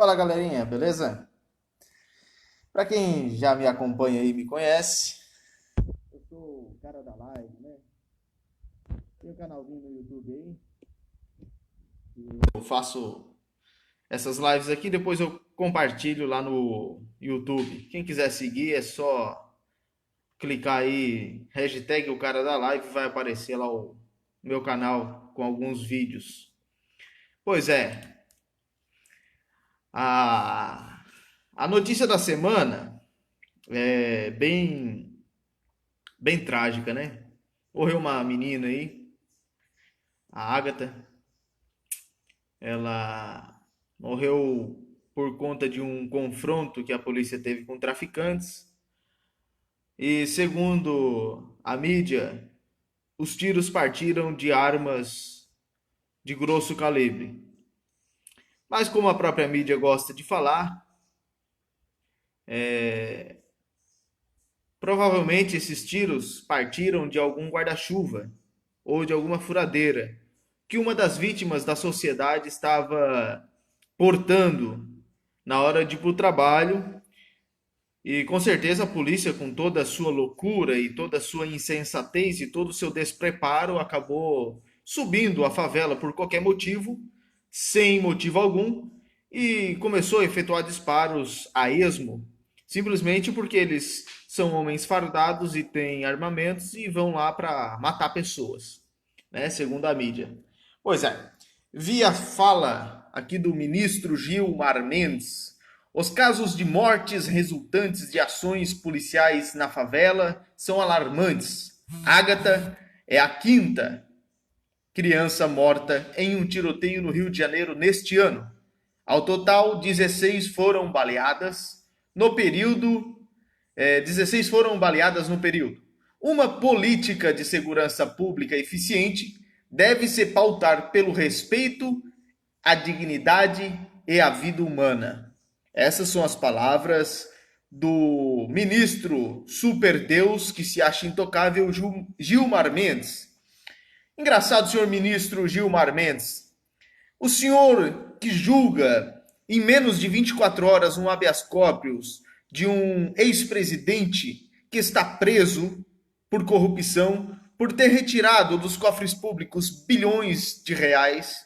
Fala galerinha, beleza? Pra quem já me acompanha e me conhece, eu sou o cara da live, né? Tem um canalzinho no YouTube aí. Eu faço essas lives aqui, depois eu compartilho lá no YouTube. Quem quiser seguir é só clicar aí, hashtag o cara da live, vai aparecer lá o meu canal com alguns vídeos. Pois é, a, a notícia da semana é bem trágica, né? Morreu uma menina aí, a Ágata. Ela morreu por conta de um confronto que a polícia teve com traficantes. E segundo a mídia, os tiros partiram de armas de grosso calibre. Mas como a própria mídia gosta de falar, provavelmente esses tiros partiram de algum guarda-chuva ou de alguma furadeira que uma das vítimas da sociedade estava portando na hora de ir para o trabalho. E com certeza a polícia, com toda a sua loucura e toda a sua insensatez e todo o seu despreparo, acabou subindo a favela por qualquer motivo, sem motivo algum, e começou a efetuar disparos a esmo, simplesmente porque eles são homens fardados e têm armamentos e vão lá para matar pessoas, né? Segundo a mídia. Pois é, via fala aqui do ministro Gilmar Mendes, os casos de mortes resultantes de ações policiais na favela são alarmantes. Ágata é a quinta criança morta em um tiroteio no Rio de Janeiro neste ano. Ao total, 16 foram baleadas no período. 16 foram baleadas no período. Uma política de segurança pública eficiente deve se pautar pelo respeito à dignidade e à vida humana. Essas são as palavras do ministro super Deus que se acha intocável, Gilmar Mendes. Engraçado, senhor ministro Gilmar Mendes. O senhor que julga em menos de 24 horas um habeas corpus de um ex-presidente que está preso por corrupção, por ter retirado dos cofres públicos bilhões de reais,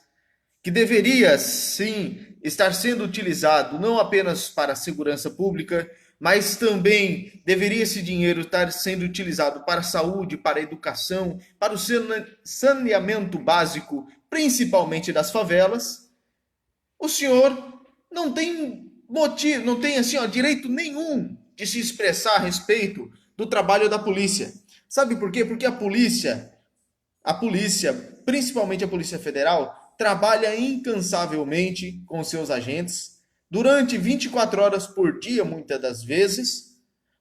que deveria sim estar sendo utilizado não apenas para a segurança pública, mas também deveria esse dinheiro estar sendo utilizado para a saúde, para a educação, para o saneamento básico, principalmente das favelas. O senhor não tem motivo, não tem assim, ó, direito nenhum de se expressar a respeito do trabalho da polícia. Sabe por quê? Porque a polícia, principalmente a Polícia Federal, trabalha incansavelmente com seus agentes durante 24 horas por dia, muitas das vezes,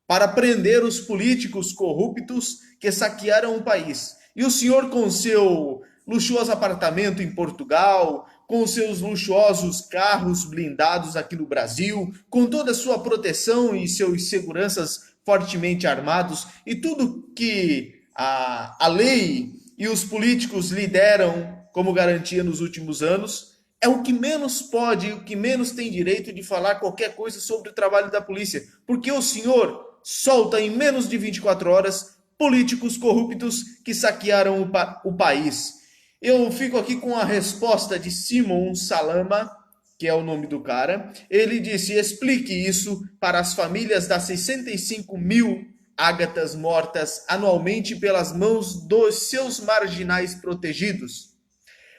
para prender os políticos corruptos que saquearam o país. E o senhor, com seu luxuoso apartamento em Portugal, com seus luxuosos carros blindados aqui no Brasil, com toda a sua proteção e seus seguranças fortemente armados e tudo que a lei e os políticos lhe deram como garantia nos últimos anos, é o que menos pode, o que menos tem direito de falar qualquer coisa sobre o trabalho da polícia, porque o senhor solta em menos de 24 horas políticos corruptos que saquearam o país. Eu fico aqui com a resposta de Simon Salama, que é o nome do cara. Ele disse: explique isso para as famílias das 65 mil ágatas mortas anualmente pelas mãos dos seus marginais protegidos.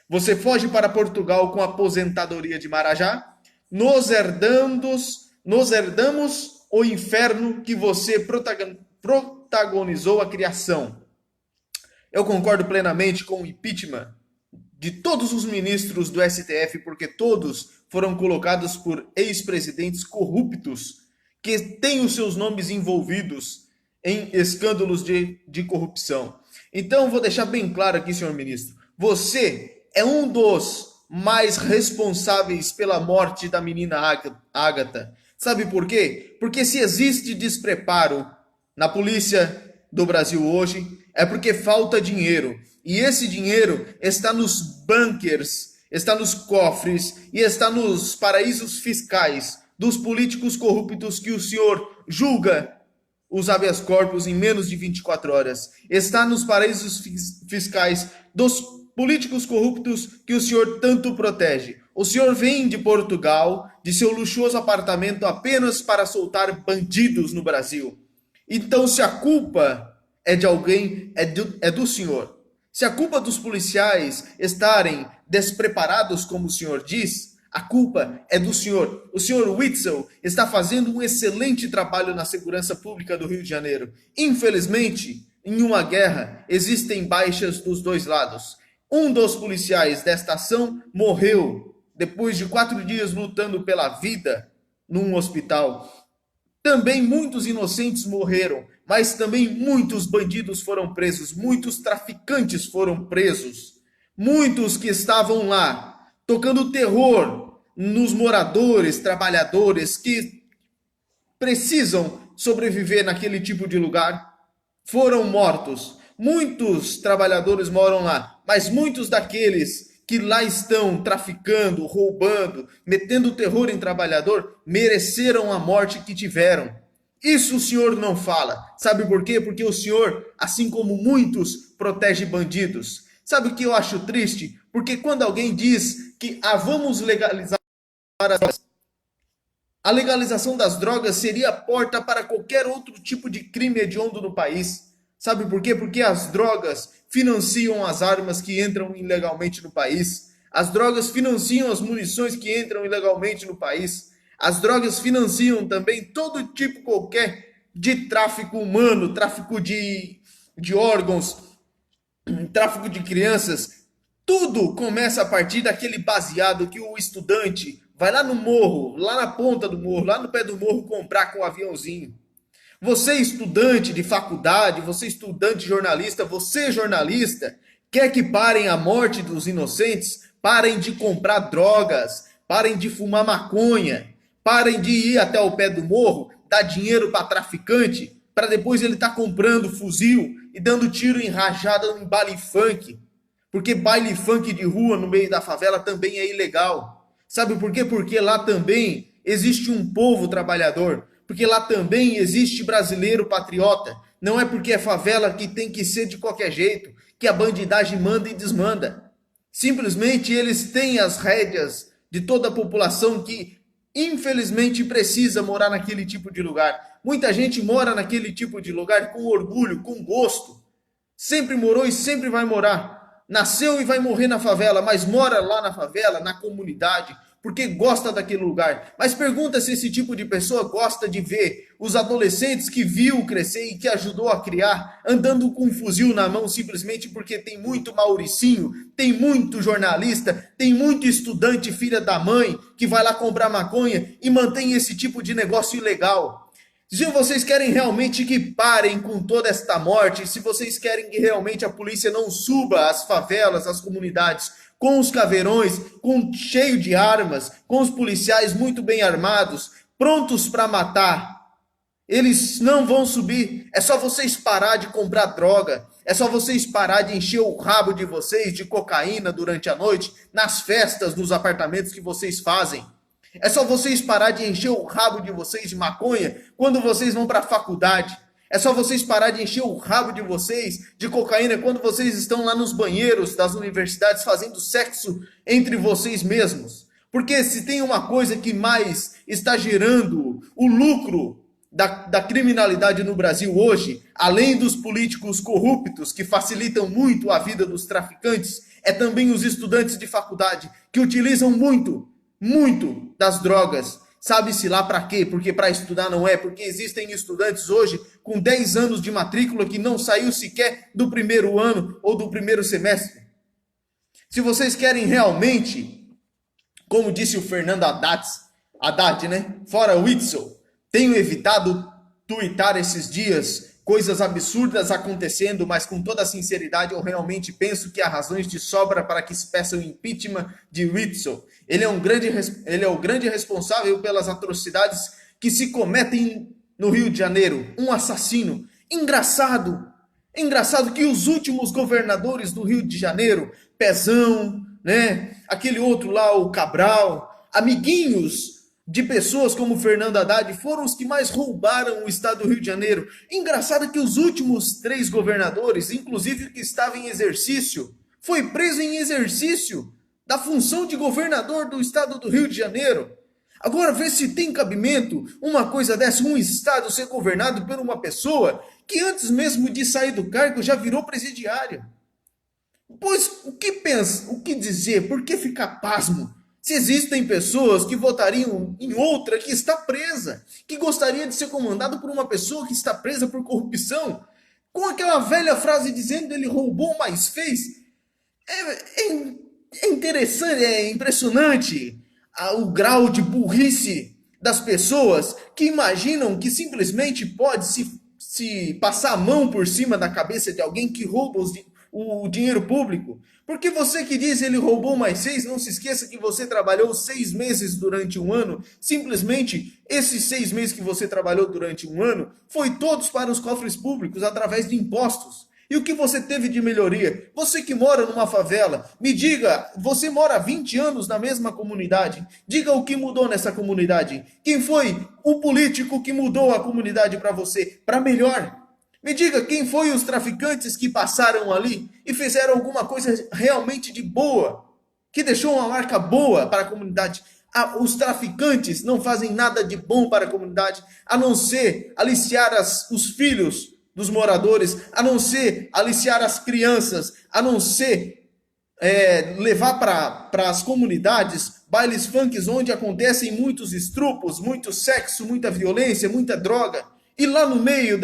Você foge para Portugal com a aposentadoria de Marajá? Nos herdamos o inferno que você protagonizou a criação. Eu concordo plenamente com o impeachment de todos os ministros do STF, porque todos foram colocados por ex-presidentes corruptos que têm os seus nomes envolvidos em escândalos de corrupção. Então, vou deixar bem claro aqui, senhor ministro, você é um dos mais responsáveis pela morte da menina Ágata. Sabe por quê? Porque se existe despreparo na polícia do Brasil hoje, é porque falta dinheiro. E esse dinheiro está nos bunkers está nos cofres e está nos paraísos fiscais dos políticos corruptos que o senhor julga os habeas corpus em menos de 24 horas. Está nos paraísos fiscais dos políticos corruptos que o senhor tanto protege. O senhor vem de Portugal, de seu luxuoso apartamento, apenas para soltar bandidos no Brasil. Então, se a culpa é de alguém, é do senhor. Se a culpa dos policiais estarem despreparados, como o senhor diz, a culpa é do senhor. O senhor Witzel está fazendo um excelente trabalho na segurança pública do Rio de Janeiro. Infelizmente, em uma guerra, existem baixas dos dois lados. Um dos policiais desta ação morreu depois de 4 dias lutando pela vida num hospital. Também muitos inocentes morreram, mas também muitos bandidos foram presos, muitos traficantes foram presos, muitos que estavam lá tocando terror nos moradores, trabalhadores que precisam sobreviver naquele tipo de lugar, foram mortos. Muitos trabalhadores moram lá, mas muitos daqueles que lá estão traficando, roubando, metendo terror em trabalhador, mereceram a morte que tiveram. Isso o senhor não fala. Sabe por quê? Porque o senhor, assim como muitos, protege bandidos. Sabe o que eu acho triste? Porque quando alguém diz que vamos legalizar as drogas, a legalização das drogas seria a porta para qualquer outro tipo de crime hediondo no país. Sabe por quê? Porque as drogas financiam as armas que entram ilegalmente no país. As drogas financiam as munições que entram ilegalmente no país. As drogas financiam também todo tipo qualquer de tráfico humano, tráfico de órgãos, tráfico de crianças. Tudo começa a partir daquele baseado que o estudante vai lá no morro, lá na ponta do morro, lá no pé do morro comprar com o aviãozinho. Você estudante de faculdade, você estudante jornalista, você jornalista, quer que parem a morte dos inocentes? Parem de comprar drogas, parem de fumar maconha, parem de ir até o pé do morro, dar dinheiro para traficante, para depois ele estar comprando fuzil e dando tiro em rajada em baile funk. Porque baile funk de rua no meio da favela também é ilegal. Sabe por quê? Porque lá também existe um povo trabalhador. Porque lá também existe brasileiro patriota. Não é porque é favela que tem que ser de qualquer jeito, que a bandidagem manda e desmanda. Simplesmente eles têm as rédeas de toda a população que, infelizmente, precisa morar naquele tipo de lugar. Muita gente mora naquele tipo de lugar com orgulho, com gosto. Sempre morou e sempre vai morar. Nasceu e vai morrer na favela, mas mora lá na favela, na comunidade, porque gosta daquele lugar. Mas pergunta se esse tipo de pessoa gosta de ver os adolescentes que viu crescer e que ajudou a criar, andando com um fuzil na mão simplesmente porque tem muito Mauricinho, tem muito jornalista, tem muito estudante filha da mãe que vai lá comprar maconha e mantém esse tipo de negócio ilegal. Se vocês querem realmente que parem com toda esta morte, se vocês querem que realmente a polícia não suba às favelas, às comunidades, com os caveirões, cheio de armas, com os policiais muito bem armados, prontos para matar, eles não vão subir. É só vocês parar de comprar droga, é só vocês parar de encher o rabo de vocês de cocaína durante a noite, nas festas, nos apartamentos que vocês fazem. É só vocês parar de encher o rabo de vocês de maconha quando vocês vão para a faculdade. É só vocês parar de encher o rabo de vocês de cocaína quando vocês estão lá nos banheiros das universidades fazendo sexo entre vocês mesmos. Porque se tem uma coisa que mais está gerando o lucro da criminalidade no Brasil hoje, além dos políticos corruptos que facilitam muito a vida dos traficantes, é também os estudantes de faculdade que utilizam muito das drogas. Sabe-se lá para quê? Porque para estudar não é. Porque existem estudantes hoje com 10 anos de matrícula que não saiu sequer do primeiro ano ou do primeiro semestre. Se vocês querem realmente, como disse o Fernando Haddad, né? Fora Witzel, tenho evitado tuitar esses dias coisas absurdas acontecendo, mas com toda a sinceridade eu realmente penso que há razões de sobra para que se peça o impeachment de Witzel. Ele é o grande responsável pelas atrocidades que se cometem no Rio de Janeiro. Um assassino. Engraçado que os últimos governadores do Rio de Janeiro, Pezão, né? Aquele outro lá, o Cabral, amiguinhos de pessoas como Fernando Haddad, foram os que mais roubaram o estado do Rio de Janeiro. Engraçado que os últimos 3 governadores, inclusive o que estava em exercício, foi preso em exercício da função de governador do estado do Rio de Janeiro. Agora vê se tem cabimento uma coisa dessa, um estado ser governado por uma pessoa que antes mesmo de sair do cargo já virou presidiária. Pois o que pensa, o que dizer, por que ficar pasmo? Se existem pessoas que votariam em outra que está presa, que gostaria de ser comandado por uma pessoa que está presa por corrupção, com aquela velha frase dizendo ele roubou, mas fez. É interessante, é impressionante o grau de burrice das pessoas que imaginam que simplesmente pode se passar a mão por cima da cabeça de alguém que rouba o dinheiro público. Porque você que diz ele roubou mais 6, não se esqueça que você trabalhou 6 meses durante um ano. Simplesmente, esses 6 meses que você trabalhou durante um ano, foi todos para os cofres públicos, através de impostos. E o que você teve de melhoria? Você que mora numa favela, me diga, você mora há 20 anos na mesma comunidade. Diga o que mudou nessa comunidade. Quem foi o político que mudou a comunidade para você? Para melhor. Me diga quem foi os traficantes que passaram ali e fizeram alguma coisa realmente de boa, que deixou uma marca boa para a comunidade. Os traficantes não fazem nada de bom para a comunidade, a não ser aliciar os filhos dos moradores, a não ser aliciar as crianças, a não ser levar para as comunidades bailes funks onde acontecem muitos estrupos, muito sexo, muita violência, muita droga. E lá no meio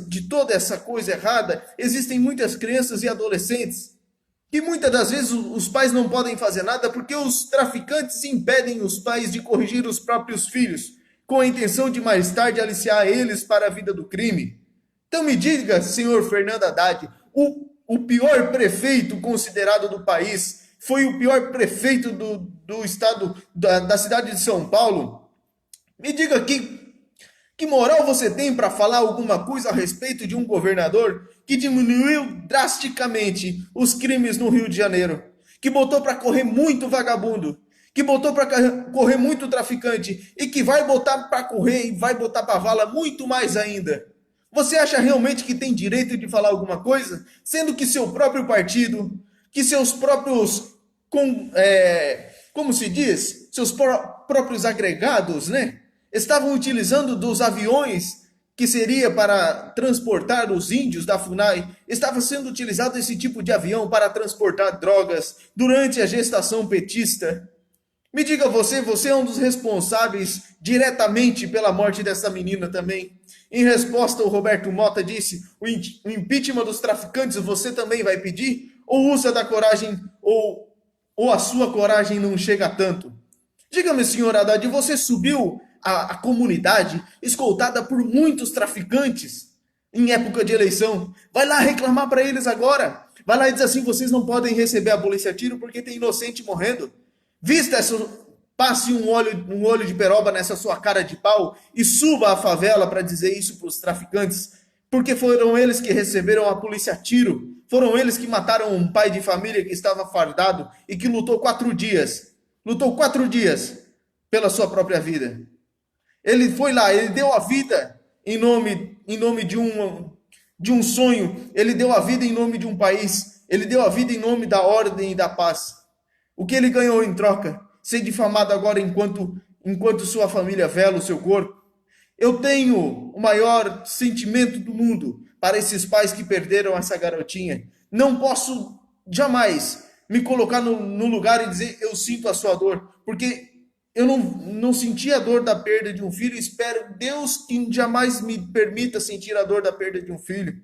de toda essa coisa errada, existem muitas crianças e adolescentes. E muitas das vezes os pais não podem fazer nada porque os traficantes impedem os pais de corrigir os próprios filhos, com a intenção de mais tarde aliciar eles para a vida do crime. Então me diga, senhor Fernando Haddad, o pior prefeito considerado do país foi o pior prefeito do estado, da cidade de São Paulo? Me diga que moral você tem para falar alguma coisa a respeito de um governador que diminuiu drasticamente os crimes no Rio de Janeiro, que botou para correr muito vagabundo, que botou para correr muito traficante e que vai botar para correr e vai botar para vala muito mais ainda? Você acha realmente que tem direito de falar alguma coisa, sendo que seu próprio partido, que seus próprios, como se diz, seus próprios agregados, né? Estavam utilizando dos aviões que seria para transportar os índios da FUNAI, estava sendo utilizado esse tipo de avião para transportar drogas durante a gestação petista. Me diga você é um dos responsáveis diretamente pela morte dessa menina também. Em resposta, o Roberto Mota disse, o impeachment dos traficantes você também vai pedir? Ou usa da coragem, ou a sua coragem não chega a tanto? Diga-me, senhor Haddad, você subiu a comunidade escoltada por muitos traficantes em época de eleição. Vai lá reclamar para eles agora. Vai lá e diz assim, vocês não podem receber a polícia a tiro porque tem inocente morrendo. Passe um olho de peroba nessa sua cara de pau e suba à favela para dizer isso para os traficantes, porque foram eles que receberam a polícia a tiro, foram eles que mataram um pai de família que estava fardado e que lutou 4 dias pela sua própria vida. Ele foi lá, ele deu a vida em nome de um sonho, ele deu a vida em nome de um país, ele deu a vida em nome da ordem e da paz. O que ele ganhou em troca? Ser difamado agora enquanto sua família vela o seu corpo? Eu tenho o maior sentimento do mundo para esses pais que perderam essa garotinha. Não posso jamais me colocar no lugar e dizer eu sinto a sua dor, porque eu não senti a dor da perda de um filho. Espero Deus que jamais me permita sentir a dor da perda de um filho.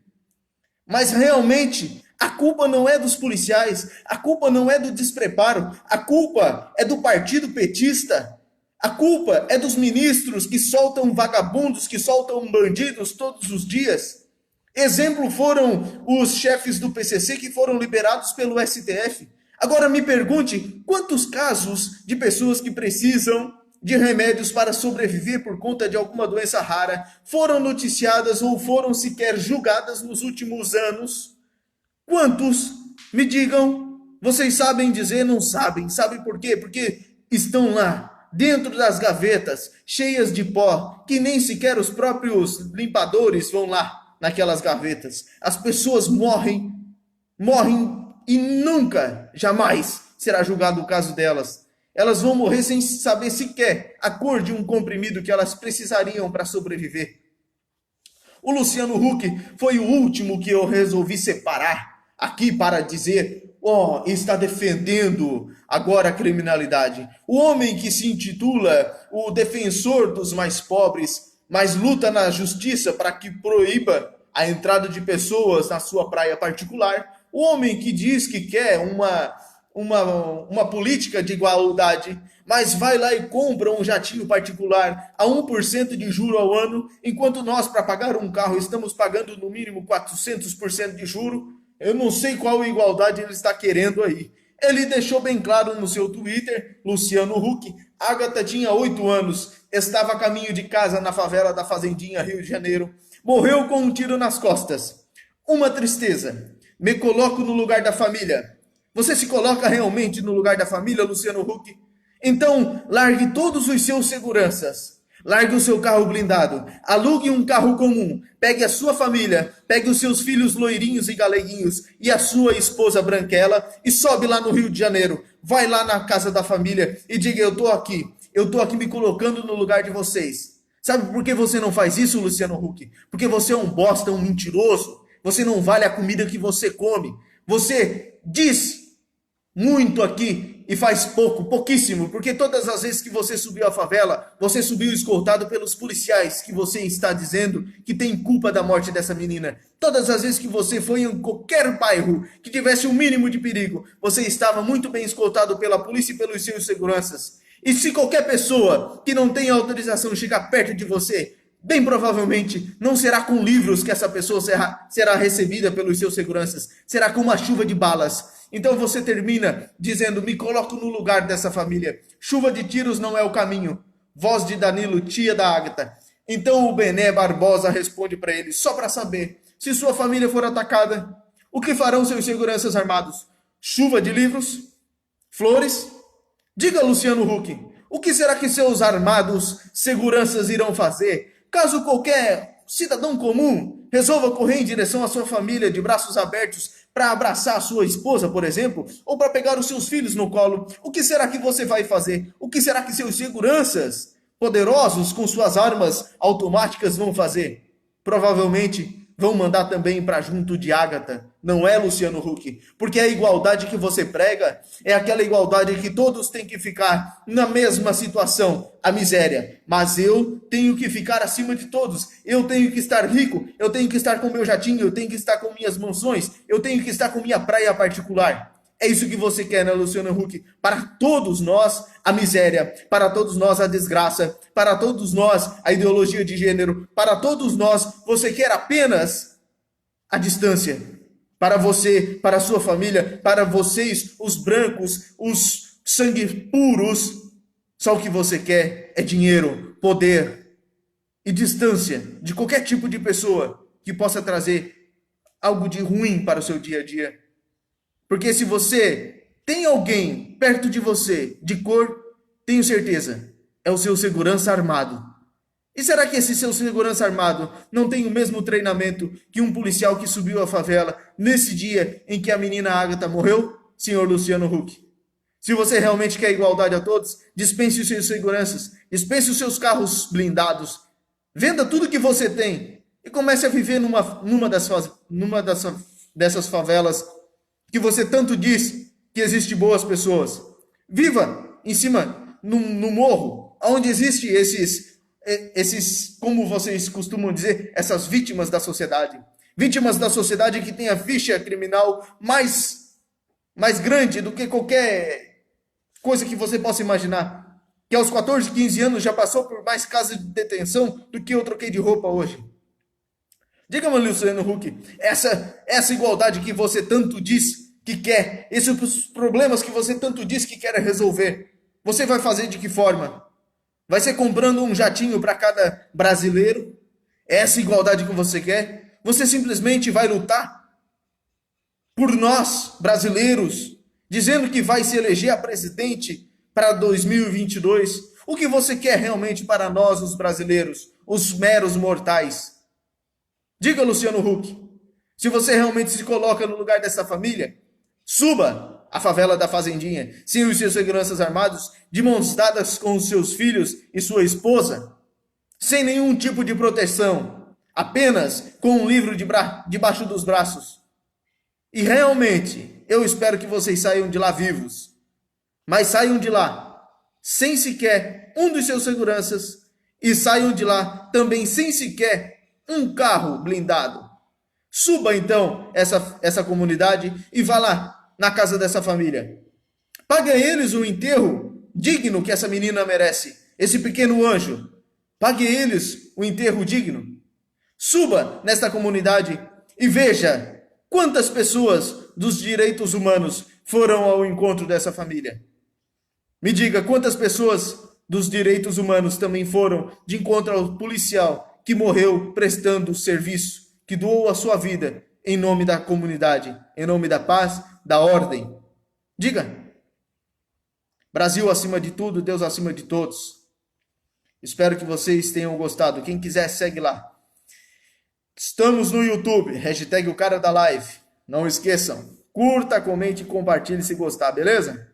Mas realmente, a culpa não é dos policiais, a culpa não é do despreparo, a culpa é do partido petista, a culpa é dos ministros que soltam vagabundos, que soltam bandidos todos os dias. Exemplo foram os chefes do PCC que foram liberados pelo STF. Agora me pergunte, quantos casos de pessoas que precisam de remédios para sobreviver por conta de alguma doença rara foram noticiadas ou foram sequer julgadas nos últimos anos? Quantos? Me digam. Vocês sabem dizer, não sabem. Sabe por quê? Porque estão lá, dentro das gavetas, cheias de pó, que nem sequer os próprios limpadores vão lá naquelas gavetas. As pessoas morrem, morrem e nunca, jamais será julgado o caso delas. Elas vão morrer sem saber sequer a cor de um comprimido que elas precisariam para sobreviver. O Luciano Huck foi o último que eu resolvi separar aqui para dizer, está defendendo agora a criminalidade. O homem que se intitula o defensor dos mais pobres, mas luta na justiça para que proíba a entrada de pessoas na sua praia particular. O homem que diz que quer uma política de igualdade, mas vai lá e compra um jatinho particular a 1% de juro ao ano, enquanto nós, para pagar um carro, estamos pagando no mínimo 400% de juro. Eu não sei qual igualdade ele está querendo aí. Ele deixou bem claro no seu Twitter, Luciano Huck, Agatha tinha 8 anos, estava a caminho de casa na favela da Fazendinha, Rio de Janeiro, morreu com um tiro nas costas. Uma tristeza. Me coloco no lugar da família. Você se coloca realmente no lugar da família, Luciano Huck? Então, largue todos os seus seguranças. Largue o seu carro blindado. Alugue um carro comum. Pegue a sua família. Pegue os seus filhos loirinhos e galeguinhos. E a sua esposa branquela. E sobe lá no Rio de Janeiro. Vai lá na casa da família e diga, eu tô aqui. Eu tô aqui me colocando no lugar de vocês. Sabe por que você não faz isso, Luciano Huck? Porque você é um bosta, um mentiroso. Você não vale a comida que você come. Você diz muito aqui e faz pouco, pouquíssimo, porque todas as vezes que você subiu a favela, você subiu escoltado pelos policiais que você está dizendo que tem culpa da morte dessa menina. Todas as vezes que você foi em qualquer bairro que tivesse um mínimo de perigo, você estava muito bem escoltado pela polícia e pelos seus seguranças. E se qualquer pessoa que não tem autorização chegar perto de você, bem provavelmente não será com livros que essa pessoa será recebida pelos seus seguranças, será com uma chuva de balas. Então você termina dizendo, me coloco no lugar dessa família. Chuva de tiros não é o caminho. Voz de Danilo, tia da Agatha. Então o Bené Barbosa responde para ele, só para saber, se sua família for atacada, o que farão seus seguranças armados? Chuva de livros? Flores? Diga, Luciano Huck, o que será que seus armados seguranças irão fazer caso qualquer cidadão comum resolva correr em direção à sua família de braços abertos para abraçar a sua esposa, por exemplo, ou para pegar os seus filhos no colo? O que será que você vai fazer? O que será que seus seguranças poderosos com suas armas automáticas vão fazer? Provavelmente vão mandar também para junto de Agatha. Não é, Luciano Huck? Porque a igualdade que você prega é aquela igualdade que todos têm que ficar na mesma situação, a miséria. Mas eu tenho que ficar acima de todos. Eu tenho que estar rico, eu tenho que estar com meu jatinho, eu tenho que estar com minhas mansões, eu tenho que estar com minha praia particular. É isso que você quer, né, Luciano Huck? Para todos nós, a miséria. Para todos nós, a desgraça. Para todos nós, a ideologia de gênero. Para todos nós, você quer apenas a distância. Para você, para a sua família, para vocês, os brancos, os sangue puros. Só o que você quer é dinheiro, poder e distância de qualquer tipo de pessoa que possa trazer algo de ruim para o seu dia a dia. Porque se você tem alguém perto de você de cor, tenho certeza, é o seu segurança armado. E será que esse seu segurança armado não tem o mesmo treinamento que um policial que subiu a favela nesse dia em que a menina Agatha morreu, senhor Luciano Huck? Se você realmente quer igualdade a todos, dispense os seus seguranças, dispense os seus carros blindados, venda tudo que você tem e comece a viver dessas favelas que você tanto diz que existe boas pessoas. Viva em cima, no morro, onde existem esses, como vocês costumam dizer, essas vítimas da sociedade. Vítimas da sociedade que tem a ficha criminal mais grande do que qualquer coisa que você possa imaginar. Que aos 14, 15 anos já passou por mais casas de detenção do que eu troquei de roupa hoje. Diga-me, Luciano Huck, essa igualdade que você tanto diz que quer, esses problemas que você tanto diz que quer resolver, você vai fazer de que forma? Vai ser comprando um jatinho para cada brasileiro? É essa igualdade que você quer? Você simplesmente vai lutar por nós, brasileiros, dizendo que vai se eleger a presidente para 2022. O que você quer realmente para nós, os brasileiros, os meros mortais? Diga, Luciano Huck, se você realmente se coloca no lugar dessa família, suba a favela da Fazendinha, sem os seus seguranças armados, de mãos dadas com os seus filhos e sua esposa, sem nenhum tipo de proteção, apenas com um livro debaixo dos braços. E realmente, eu espero que vocês saiam de lá vivos, mas saiam de lá sem sequer um dos seus seguranças e saiam de lá também sem sequer um carro blindado. Suba então essa comunidade e vá lá na casa dessa família. Pague a eles o enterro digno que essa menina merece, esse pequeno anjo. Pague a eles o enterro digno. Suba nesta comunidade e veja quantas pessoas dos direitos humanos foram ao encontro dessa família. Me diga quantas pessoas dos direitos humanos também foram de encontro ao policial que morreu prestando serviço, que doou a sua vida em nome da comunidade, em nome da paz, da ordem. Diga. Brasil acima de tudo, Deus acima de todos. Espero que vocês tenham gostado. Quem quiser, segue lá. Estamos no YouTube, hashtag o cara da live. Não esqueçam, curta, comente e compartilhe se gostar, beleza?